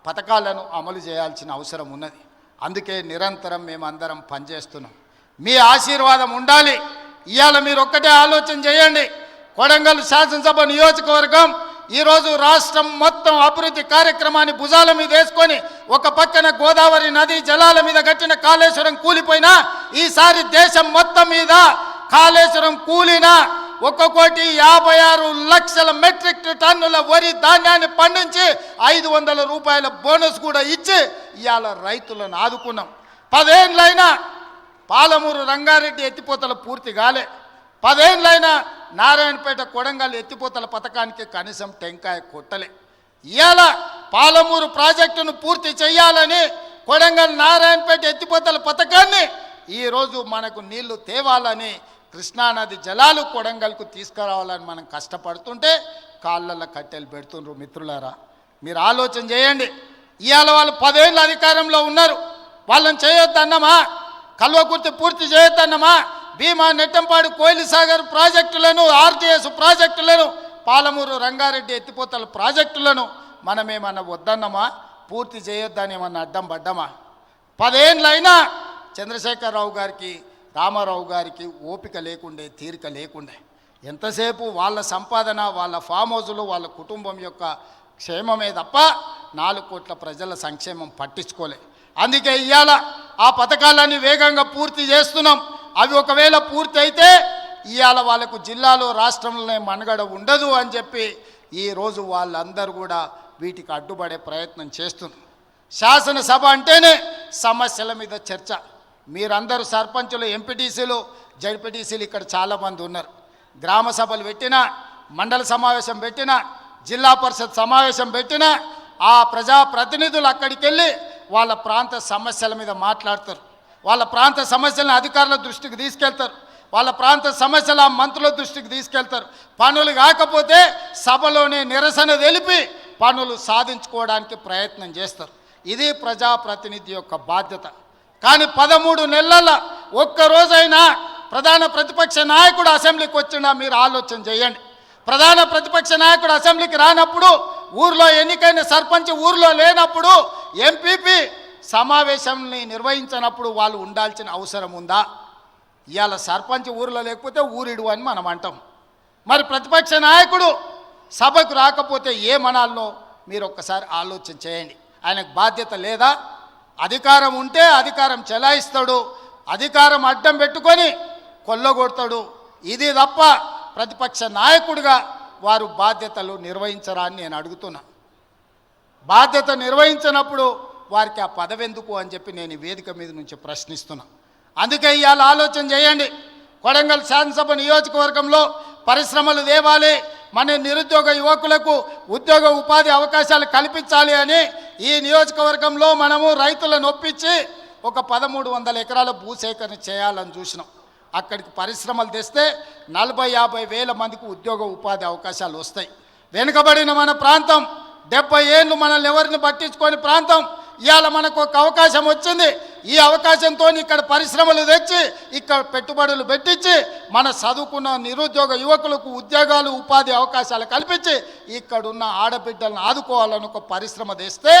పథకాలను అమలు చేయాల్సిన అవసరం ఉన్నది. అందుకే నిరంతరం మేమందరం పనిచేస్తున్నాం. మీ ఆశీర్వాదం ఉండాలి. ఇవాళ మీరు ఒక్కటే ఆలోచన చేయండి. కొడంగల్ శాసనసభ నియోజకవర్గం ఈరోజు రాష్ట్రం మొత్తం అభివృద్ధి కార్యక్రమాన్ని భుజాల మీద వేసుకొని ఒక పక్కన గోదావరి నది జలాల మీద కట్టిన కాళేశ్వరం కూలిపోయినా, ఈసారి దేశం మొత్తం మీద కాళేశ్వరం కూలినా 1,56,00,000 మెట్రిక్ టన్నుల వరి ధాన్యాన్ని పండించి 500 రూపాయల బోనస్ కూడా ఇచ్చి ఇవాళ రైతులను ఆదుకున్నాం. 10 ఏళ్ళైనా పాలమూరు రంగారెడ్డి ఎత్తిపోతల పూర్తి కాలే, 10 ఏళ్ళైనా నారాయణపేట కొడంగల్ ఎత్తిపోతల పథకానికి కనీసం టెంకాయ కొట్టలే. ఇవాళ పాలమూరు ప్రాజెక్టును పూర్తి చేయాలని కొడంగల్ నారాయణపేట ఎత్తిపోతల పథకాన్ని ఈరోజు మనకు నీళ్లు తేవాలని, కృష్ణానది జలాలు కొడంగల్కు తీసుకురావాలని మనం కష్టపడుతుంటే కాళ్ళల్లో కట్టెలు పెడుతుండ్రు. మిత్రులారా, మీరు ఆలోచన చేయండి. ఇవాళ వాళ్ళు 10 ఏళ్ళ అధికారంలో ఉన్నారు, వాళ్ళని చేయొద్దన్నమా? కల్వకుర్తి పూర్తి చేయొద్దన్నమా? భీమా, నెట్టంపాడు, కోయిలసాగర్ ప్రాజెక్టులను, ఆర్టీఎస్ ప్రాజెక్టులను, పాలమూరు రంగారెడ్డి ఎత్తిపోతల ప్రాజెక్టులను మనమేమన్నా వద్దన్నమా? పూర్తి చేయొద్దని ఏమన్నా అడ్డం పడ్డమా? 10 ఏళ్ళైనా చంద్రశేఖరరావు గారికి, రామారావు గారికి ఓపిక లేకుండే, తీరిక లేకుండే. ఎంతసేపు వాళ్ళ సంపాదన, వాళ్ళ ఫామ్ హౌజులు, వాళ్ళ కుటుంబం యొక్క క్షేమమే తప్ప 4 కోట్ల ప్రజల సంక్షేమం పట్టించుకోలే. అందుకే ఇవాళ ఆ పథకాలన్నీ వేగంగా పూర్తి చేస్తున్నాం. అవి ఒకవేళ పూర్తి అయితే ఇవాళ వాళ్ళకు జిల్లాలో రాష్ట్రంలోనే మనుగడ ఉండదు అని చెప్పి ఈరోజు వాళ్ళందరూ కూడా వీటికి అడ్డుపడే ప్రయత్నం చేస్తున్నారు. శాసనసభ అంటేనే సమస్యల మీద చర్చ. మీరందరూ సర్పంచులు, ఎంపీటీసీలు, జడ్పీటీసీలు ఇక్కడ చాలామంది ఉన్నారు. గ్రామ సభలు పెట్టినా, మండల సమావేశం పెట్టినా, జిల్లా పరిషత్ సమావేశం పెట్టినా ఆ ప్రజాప్రతినిధులు అక్కడికి వెళ్ళి వాళ్ళ ప్రాంత సమస్యల మీద మాట్లాడతారు. వాళ్ళ ప్రాంత సమస్యలను అధికారుల దృష్టికి తీసుకెళ్తారు. వాళ్ళ ప్రాంత సమస్యల మంత్రుల దృష్టికి తీసుకెళ్తారు. పనులు కాకపోతే సభలోనే నిరసన తెలిపి పనులు సాధించుకోవడానికి ప్రయత్నం చేస్తారు. ఇది ప్రజాప్రతినిధి యొక్క బాధ్యత. కానీ 13 నెలల ఒక్కరోజైనా ప్రధాన ప్రతిపక్ష నాయకుడు అసెంబ్లీకి వచ్చినా మీరు ఆలోచన చేయండి. ప్రధాన ప్రతిపక్ష నాయకుడు అసెంబ్లీకి రానప్పుడు, ఊర్లో ఎన్నికైన సర్పంచ్ ఊర్లో లేనప్పుడు, ఎంపీపీ సమావేశాన్ని నిర్వహించినప్పుడు వాళ్ళు ఉండాల్సిన అవసరం ఉందా? ఇవాళ సర్పంచ్ ఊరిలో లేకపోతే ఊరిడు అని మనం అంటాం. మరి ప్రతిపక్ష నాయకుడు సభకు రాకపోతే ఏమనాలనో మీరు ఒక్కసారి ఆలోచన చేయండి. ఆయనకు బాధ్యత లేదా? అధికారం ఉంటే అధికారం చెలాయిస్తాడు, అధికారం అడ్డం పెట్టుకొని కొల్లగొడతాడు. ఇది తప్ప ప్రతిపక్ష నాయకుడిగా వారు బాధ్యతలు నిర్వహించరా అని నేను అడుగుతున్నా. బాధ్యత నిర్వహించినప్పుడు వారికి ఆ పదవి ఎందుకు అని చెప్పి నేను ఈ వేదిక మీద నుంచి ప్రశ్నిస్తున్నా. అందుకే ఇవాళ ఆలోచన చేయండి. కొడంగల్ శాసనసభ నియోజకవర్గంలో పరిశ్రమలు తేవాలి, మన నిరుద్యోగ యువకులకు ఉద్యోగ ఉపాధి అవకాశాలు కల్పించాలి అని ఈ నియోజకవర్గంలో మనము రైతులను ఒప్పించి ఒక 1300 ఎకరాల భూసేకరణ చేయాలని చూసినాం. అక్కడికి పరిశ్రమలు తెస్తే 40-50 వేల మందికి ఉద్యోగ ఉపాధి అవకాశాలు వస్తాయి. వెనుకబడిన మన ప్రాంతం, 70 ఏళ్ళు మనల్ని ఎవరిని పట్టించుకొని ప్రాంతం, ఇవాళ మనకు ఒక అవకాశం వచ్చింది. ఈ అవకాశంతో ఇక్కడ పరిశ్రమలు తెచ్చి ఇక్కడ పెట్టుబడులు పెట్టించి మన చదువుకున్న నిరుద్యోగ యువకులకు ఉద్యోగాలు ఉపాధి అవకాశాలు కల్పించి ఇక్కడున్న ఆడబిడ్డలను ఆదుకోవాలని ఒక పరిశ్రమ తెస్తే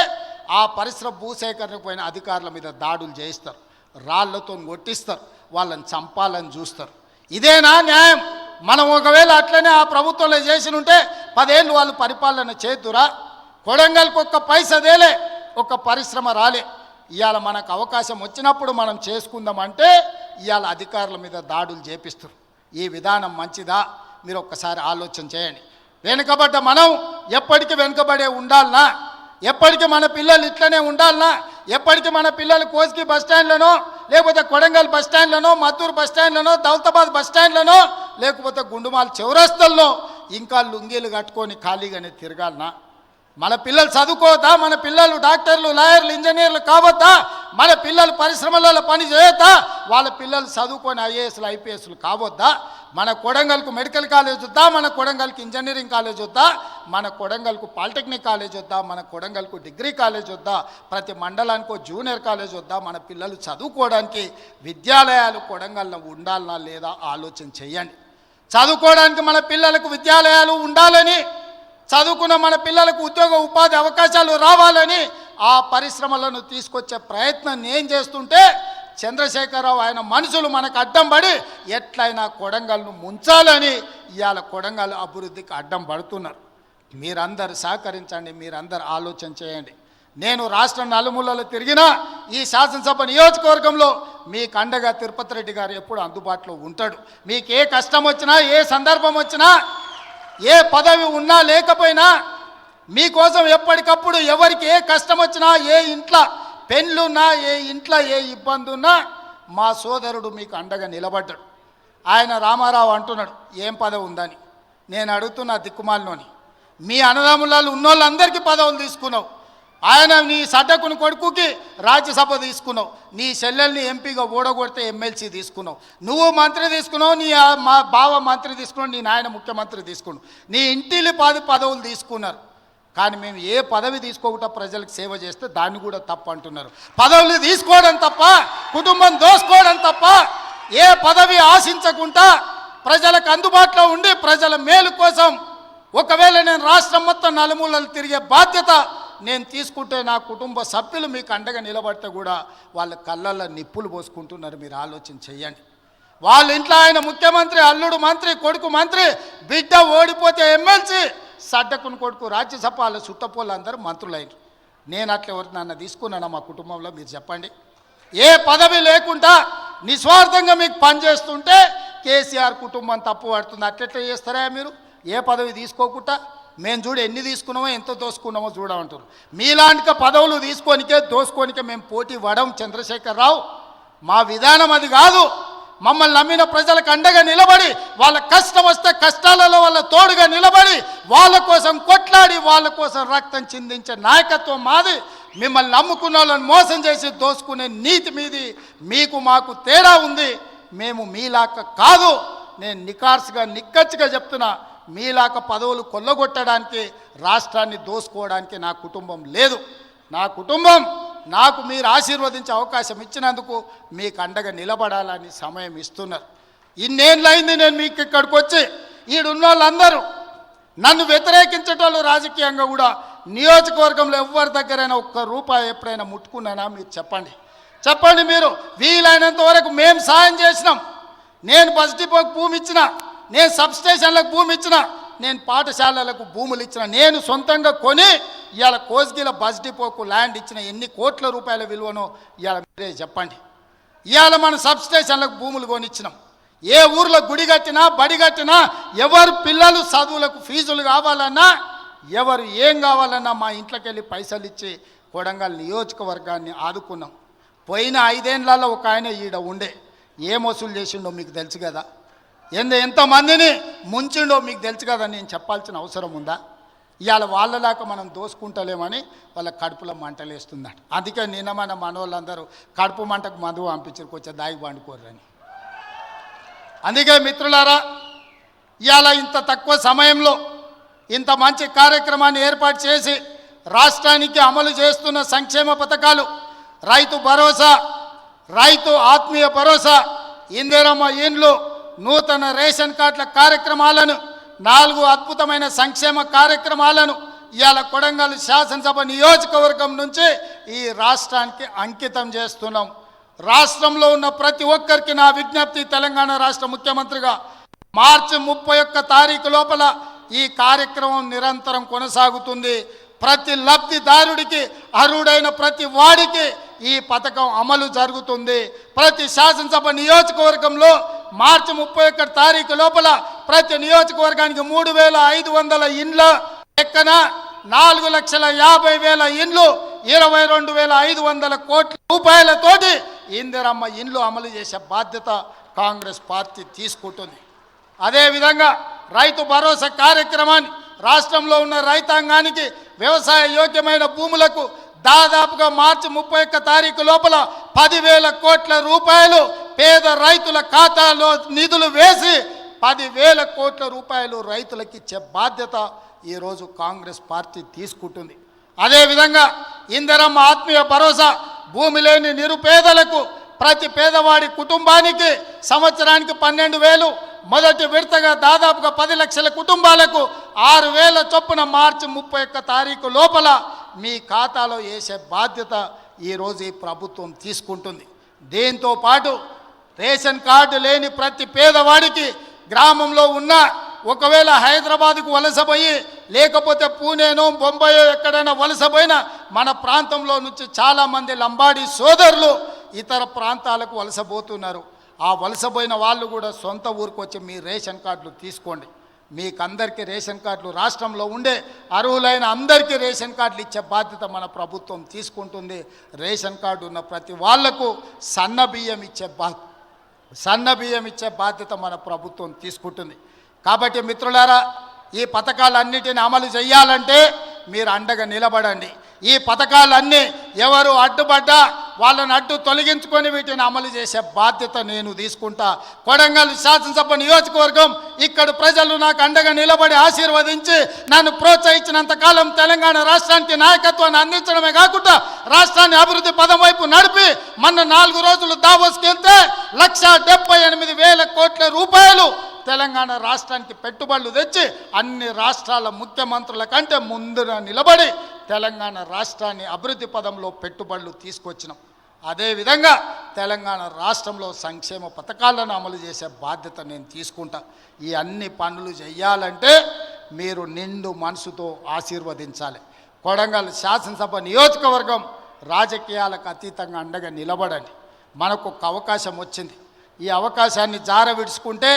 ఆ పరిశ్రమ భూసేకరణకు పోయిన అధికారుల మీద దాడులు చేయిస్తారు, రాళ్లతో కొట్టిస్తారు, వాళ్ళని చంపాలని చూస్తారు. ఇదేనా న్యాయం? మనం ఒకవేళ అట్లనే ఆ ప్రభుత్వంలో చేసి ఉంటే 10 ఏళ్ళు వాళ్ళు పరిపాలన చేతురా? కొడంగల్కి ఒక్క పైసా దేలే, ఒక పరిశ్రమ రాలే. ఇవాళ మనకు అవకాశం వచ్చినప్పుడు మనం చేసుకుందామంటే ఇవాళ అధికారుల మీద దాడులు చేపిస్తారు. ఈ విధానం మంచిదా? మీరు ఒక్కసారి ఆలోచన చేయండి. వెనుకబడ్డ మనం ఎప్పటికీ వెనుకబడే ఉండాలనా? ఎప్పటికీ మన పిల్లలు ఇట్లనే ఉండాలనా? ఎప్పటికీ మన పిల్లలు కోస్గి బస్టాండ్లనో, లేకపోతే కొడంగల్ బస్టాండ్లనో, మద్దూరు బస్టాండ్లనో, దౌలతాబాద్ బస్టాండ్లనో, లేకపోతే గుండుమాల్ చౌరస్తల్లో ఇంకా లుంగీలు కట్టుకొని ఖాళీగానే తిరగాలనా? మన పిల్లలు చదువుకోవద్దా? మన పిల్లలు డాక్టర్లు, లాయర్లు, ఇంజనీర్లు కావద్దా? మన పిల్లలు పరిశ్రమలలో పని చేయొద్దా? వాళ్ళ పిల్లలు చదువుకొని ఐఏఎస్లు, ఐపీఎస్లు కావద్దా? మన కొడంగల్కు మెడికల్ కాలేజ్ వద్దా? మన కొడంగల్కి ఇంజనీరింగ్ కాలేజ్ వద్దా? మన కొడంగల్కు పాలిటెక్నిక్ కాలేజ్ వద్దా? మన కొడంగల్కు డిగ్రీ కాలేజ్ వద్దా? ప్రతి మండలానికి జూనియర్ కాలేజ్ వద్దా? మన పిల్లలు చదువుకోవడానికి విద్యాలయాలు కొడంగల్లో ఉండాలనా లేదా ఆలోచన చేయండి. చదువుకోవడానికి మన పిల్లలకు విద్యాలయాలు ఉండాలని, చదువుకున్న మన పిల్లలకు ఉద్యోగ ఉపాధి అవకాశాలు రావాలని ఆ పరిశ్రమలను తీసుకొచ్చే ప్రయత్నం నేను చేస్తుంటే చంద్రశేఖరరావు ఆయన మనుషులు మనకు అడ్డం పడి ఎట్లయినా కొడంగల్ను ముంచాలని ఇవాళ కొడంగల్ అభివృద్ధికి అడ్డం పడుతున్నారు. మీరందరూ సహకరించండి, మీరందరూ ఆలోచన చేయండి. నేను రాష్ట్రం నలుమూలలో తిరిగినా ఈ శాసనసభ నియోజకవర్గంలో మీకు అండగా తిరుపతి రెడ్డి గారు ఎప్పుడు అందుబాటులో ఉంటాడు. మీకు ఏ కష్టం వచ్చినా, ఏ సందర్భం వచ్చినా, ఏ పదవి ఉన్నా లేకపోయినా మీకోసం ఎప్పటికప్పుడు ఎవరికి ఏ కష్టం వచ్చినా, ఏ ఇంట్లో పెళ్ళున్నా, ఏ ఇంట్లో ఏ ఇబ్బంది ఉన్నా మా సోదరుడు మీకు అండగా నిలబడ్డాడు. ఆయన రామారావు అంటున్నాడు ఏం పదవి ఉందని. నేను అడుగుతున్నా దిక్కుమాలినోని, మీ అన్నదమ్ములలో ఉన్నోళ్ళందరికీ పదవులు తీసుకున్నావు. ఆయన నీ సడ్డకుని కొడుకుకి రాజ్యసభ తీసుకున్నావు, నీ చెల్లెల్ని ఎంపీగా ఓడగొడితే ఎమ్మెల్సీ తీసుకున్నావు, నువ్వు మంత్రి తీసుకున్నావు, నీ మా బావ మంత్రి తీసుకున్నావు, నీ నాయన ముఖ్యమంత్రి తీసుకున్నావు, నీ ఇంటిలి 10 పదవులు తీసుకున్నారు. కానీ మేము ఏ పదవి తీసుకోకుండా ప్రజలకు సేవ చేస్తే దాన్ని కూడా తప్పు అంటున్నారు. పదవులు తీసుకోవడం తప్ప, కుటుంబం దోసుకోవడం తప్ప, ఏ పదవి ఆశించకుండా ప్రజలకు అందుబాటులో ఉండి ప్రజల మేలు కోసం ఒకవేళ నేను రాష్ట్రం మొత్తం నలుమూలలు తిరిగే బాధ్యత నేను తీసుకుంటే నా కుటుంబ సభ్యులు మీకు అండగా నిలబడితే కూడా వాళ్ళ కళ్ళల్లో నిప్పులు పోసుకుంటున్నారు. మీరు ఆలోచన చెయ్యండి. వాళ్ళ ఇంట్లో ఆయన ముఖ్యమంత్రి, అల్లుడు మంత్రి, కొడుకు మంత్రి, బిడ్డ ఓడిపోతే ఎమ్మెల్సీ, సడ్డకుని కొడుకు రాజ్యసభ, వాళ్ళ చుట్టపోళ్ళు అందరూ మంత్రులైనరు. నేను అట్లా ఎవరినన్నా తీసుకున్నానా మా కుటుంబంలో? మీరు చెప్పండి. ఏ పదవి లేకుండా నిస్వార్థంగా మీకు పనిచేస్తుంటే కేసీఆర్ కుటుంబం తప్పు పడుతుంది. అట్లెట్లా చేస్తారా మీరు? ఏ పదవి తీసుకోకుండా మేము చూడు ఎన్ని తీసుకున్నామో ఎంత దోసుకున్నామో చూడమంటారు. మీలాంటి పదవులు తీసుకోనికే దోసుకోనికే మేము పోటీ పడం చంద్రశేఖరరావు. మా విధానం అది కాదు. మమ్మల్ని నమ్మిన ప్రజలకు అండగా నిలబడి, వాళ్ళ కష్టం వస్తే కష్టాలలో వాళ్ళ తోడుగా నిలబడి, వాళ్ళ కోసం కొట్లాడి, వాళ్ళ కోసం రక్తం చిందించే నాయకత్వం మాది. మిమ్మల్ని నమ్ముకున్న వాళ్ళని మోసం చేసి దోసుకునే నీతి మీది. మీకు మాకు తేడా ఉంది. మేము మీలాక కాదు. నేను నిక్కచ్చిగా చెప్తున్నా, మీలాక పదవులు కొల్లగొట్టడానికి, రాష్ట్రాన్ని దోసుకోవడానికి నా కుటుంబం లేదు. నా కుటుంబం నాకు మీరు ఆశీర్వదించే అవకాశం ఇచ్చినందుకు మీకు అండగా నిలబడాలని సమయం ఇస్తున్నారు. ఇన్నేళ్ళైంది నేను మీకు ఇక్కడికి వచ్చి. ఈడున్న వాళ్ళందరూ నన్ను వ్యతిరేకించేటోళ్ళు రాజకీయంగా కూడా నియోజకవర్గంలో ఎవరి దగ్గరైనా ఒక్క రూపాయి ఎప్పుడైనా ముట్టుకున్నానా? మీరు చెప్పండి. మీరు వీలైనంత వరకు మేము సాయం చేసినాం. నేను బస్ డిపోకి భూమి ఇచ్చిన, నేను సబ్స్టేషన్లకు భూమి ఇచ్చిన, నేను పాఠశాలలకు భూములు ఇచ్చిన, నేను సొంతంగా కొని ఇవాళ కోస్గిల బస్ డిపోకు ల్యాండ్ ఇచ్చిన ఎన్ని కోట్ల రూపాయల విలువనో ఇవాళ మీరే చెప్పండి. ఇవాళ మన సబ్స్టేషన్లకు భూములు కొనిచ్చినాం. ఏ ఊర్లో గుడి కట్టినా బడి కట్టినా, ఎవరు పిల్లలు చదువులకు ఫీజులు కావాలన్నా, ఎవరు ఏం కావాలన్నా మా ఇంట్లోకి వెళ్ళి పైసలు ఇచ్చి కొడంగల్ నియోజకవర్గాన్ని ఆదుకున్నాం. పోయిన 5 ఏళ్లలో ఒక ఆయన ఈడ ఉండే ఏం వసూలు చేసిండో మీకు తెలుసు కదా. ఎంతమందిని ముంచిండో మీకు తెలుసు కదా. నేను చెప్పాల్సిన అవసరం ఉందా? ఇవాళ వాళ్ళలాగా మనం దోసుకుంటలేమని వాళ్ళ కడుపులో మంటలేస్తుందట. అందుకే నిన్న మన మనోళ్ళందరూ కడుపు మంటకు మందు పంపించారు, కొంచెం దాగి పండుకోరని. అందుకే మిత్రులారా, ఇవాళ ఇంత తక్కువ సమయంలో ఇంత మంచి కార్యక్రమాన్ని ఏర్పాటు చేసి రాష్ట్రానికి అమలు చేస్తున్న సంక్షేమ పథకాలు, రైతు భరోసా, రైతు ఆత్మీయ భరోసా, ఇందిరమ్మ ఇండ్లు, నూతన రేషన్ కార్డుల కార్యక్రమాలను, 4 అద్భుతమైన సంక్షేమ కార్యక్రమాలను ఇవాళ కొడంగల్ శాసనసభ నియోజకవర్గం నుంచి ఈ రాష్ట్రానికి అంకితం చేస్తున్నాం. రాష్ట్రంలో ఉన్న ప్రతి ఒక్కరికి నా విజ్ఞప్తి, తెలంగాణ రాష్ట్ర ముఖ్యమంత్రిగా మార్చి 31 తారీఖు లోపల ఈ కార్యక్రమం నిరంతరం కొనసాగుతుంది. ప్రతి లబ్ధిదారుడికి, అర్హుడైన ప్రతి వాడికి ఈ పథకం అమలు జరుగుతుంది. ప్రతి శాసనసభ నియోజకవర్గంలో మార్చి 31 తారీఖు లోపల ప్రతి నియోజకవర్గానికి 3500 ఇండ్ల లెక్కన 4,50,000 ఇండ్లు, 22,500 కోట్ల రూపాయలతోటి ఇందిరమ్మ ఇండ్లు అమలు చేసే బాధ్యత కాంగ్రెస్ పార్టీ తీసుకుంటుంది. అదేవిధంగా రైతు భరోసా కార్యక్రమాన్ని రాష్ట్రంలో ఉన్న రైతాంగానికి వ్యవసాయ యోగ్యమైన భూములకు దాదాపుగా మార్చి 31 తారీఖు లోపల 10,000 కోట్ల రూపాయలు పేద రైతుల ఖాతాలో నిధులు వేసి 10,000 కోట్ల రూపాయలు రైతులకు ఇచ్చే బాధ్యత ఈరోజు కాంగ్రెస్ పార్టీ తీసుకుంటుంది. అదేవిధంగా ఇందిరమ్మ ఆత్మీయ భరోసా, భూమి లేని నిరుపేదలకు ప్రతి పేదవాడి కుటుంబానికి సంవత్సరానికి 12,000, మొదటి విడతగా దాదాపుగా 10 లక్షల కుటుంబాలకు 6,000 చొప్పున మార్చి 31 తారీఖు లోపల మీ ఖాతాలో వేసే బాధ్యత ఈరోజు ఈ ప్రభుత్వం తీసుకుంటుంది. దీంతో పాటు రేషన్ కార్డు లేని ప్రతి పేదవాడికి గ్రామంలో ఉన్న, ఒకవేళ హైదరాబాద్కు వలసపోయి లేకపోతే పూణేనో బొంబాయో ఎక్కడైనా వలసపోయినా మన ప్రాంతంలో నుంచి చాలామంది లంబాడి సోదరులు ఇతర ప్రాంతాలకు వలసపోతున్నారు. ఆ వలసపోయిన వాళ్ళు కూడా సొంత ఊరికి వచ్చి మీ రేషన్ కార్డులు తీసుకోండి. మీకు అందరికీ రేషన్ కార్డులు, రాష్ట్రంలో ఉండే అర్హులైన అందరికీ రేషన్ కార్డులు ఇచ్చే బాధ్యత మన ప్రభుత్వం తీసుకుంటుంది. రేషన్ కార్డు ఉన్న ప్రతి వాళ్లకు సన్న బియ్యం ఇచ్చే బాధ్యత మన ప్రభుత్వం తీసుకుంటుంది. కాబట్టి మిత్రులారా, ఈ పథకాలన్నిటిని అమలు చేయాలంటే మీరు అండగా నిలబడండి. ఈ పథకాలన్నీ ఎవరు అడ్డుపడ్డా వాళ్ళని అడ్డు తొలగించుకొని వీటిని అమలు చేసే బాధ్యత నేను తీసుకుంటా. కొడంగల్ శాసనసభ నియోజకవర్గం ఇక్కడ ప్రజలు నాకు అండగా నిలబడి ఆశీర్వదించి నన్ను ప్రోత్సహించినంత కాలం తెలంగాణ రాష్ట్రానికి నాయకత్వాన్ని అందించడమే కాకుండా రాష్ట్రాన్ని అభివృద్ధి పదం వైపు నడిపి మొన్న 4 రోజులు దావోస్కి వెళ్తే 1,78,000 కోట్ల రూపాయలు తెలంగాణ రాష్ట్రానికి పెట్టుబడులు తెచ్చి అన్ని రాష్ట్రాల ముఖ్యమంత్రుల కంటే ముందున నిలబడి తెలంగాణ రాష్ట్రాన్ని అభివృద్ధి పదంలో పెట్టుబడులు తీసుకొచ్చినాం. అదేవిధంగా తెలంగాణ రాష్ట్రంలో సంక్షేమ పథకాలను అమలు చేసే బాధ్యత నేను తీసుకుంటా. ఈ అన్ని పనులు చేయాలంటే మీరు నిండు మనసుతో ఆశీర్వదించాలి. కొడంగల్ శాసనసభ నియోజకవర్గం రాజకీయాలకు అతీతంగా అండగా నిలబడండి. మనకు ఒక అవకాశం వచ్చింది. ఈ అవకాశాన్ని జార విడుచుకుంటే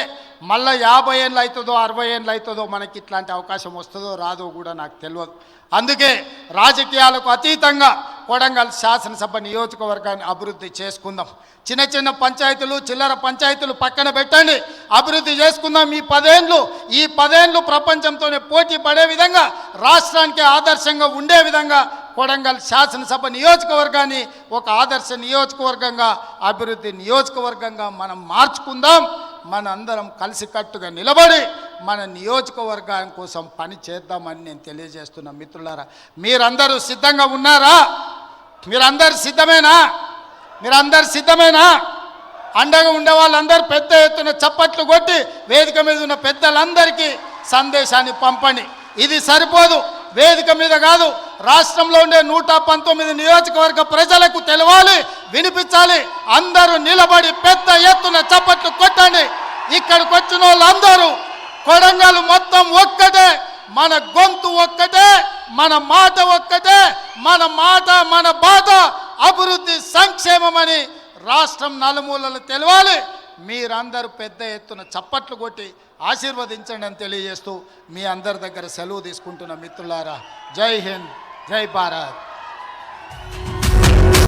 మళ్ళీ 50 ఏళ్ళు అవుతుందో 60 ఏళ్ళు అవుతుందో మనకి ఇట్లాంటి అవకాశం వస్తుందో రాదో కూడా నాకు తెలియదు. అందుకే రాజకీయాలకు అతీతంగా కొడంగల్ శాసనసభ నియోజకవర్గాన్ని అభివృద్ధి చేసుకుందాం. చిన్న చిన్న పంచాయతీలు చిల్లర పంచాయతీలు పక్కన పెట్టండి, అభివృద్ధి చేసుకుందాం. ఈ 10 ఏళ్ళు ప్రపంచంతోనే పోటీ పడే విధంగా, రాష్ట్రానికి ఆదర్శంగా ఉండే విధంగా కొడంగల్ శాసనసభ నియోజకవర్గాన్ని ఒక ఆదర్శ నియోజకవర్గంగా, అభివృద్ధి నియోజకవర్గంగా మనం మార్చుకుందాం. మన అందరం కలిసికట్టుగా నిలబడి మన నియోజకవర్గం కోసం పని చేద్దామని నేను తెలియజేస్తున్నా. మిత్రులారా, మీరందరూ సిద్ధంగా ఉన్నారా? మీరందరూ సిద్ధమేనా? అండగా ఉండే వాళ్ళందరూ పెద్ద ఎత్తున చప్పట్లు కొట్టి వేదిక మీద ఉన్న పెద్దలందరికీ సందేశాన్ని పంపండి. ఇది సరిపోదు, వేదిక మీద కాదు, రాష్ట్రంలో ఉండే 119 నియోజకవర్గ ప్రజలకు తెలవాలి, వినిపించాలి. అందరూ నిలబడి పెద్ద ఎత్తున చప్పట్లు కొట్టండి. ఇక్కడికి వచ్చిన వాళ్ళందరూ కొడంగల్ మొత్తం ఒక్కటే, మన గొంతు ఒక్కటే, మన మాట ఒక్కటే, మన బాధ అభివృద్ధి సంక్షేమమని రాష్ట్రం నలుమూలలు తెలవాలి. మీరందరూ పెద్ద ఎత్తున చప్పట్లు కొట్టి ఆశీర్వదించండి అని తెలియజేస్తూ మీ అందరి దగ్గర సెలవు తీసుకుంటున్న మిత్రులారా, జై హింద్, జై భారత్.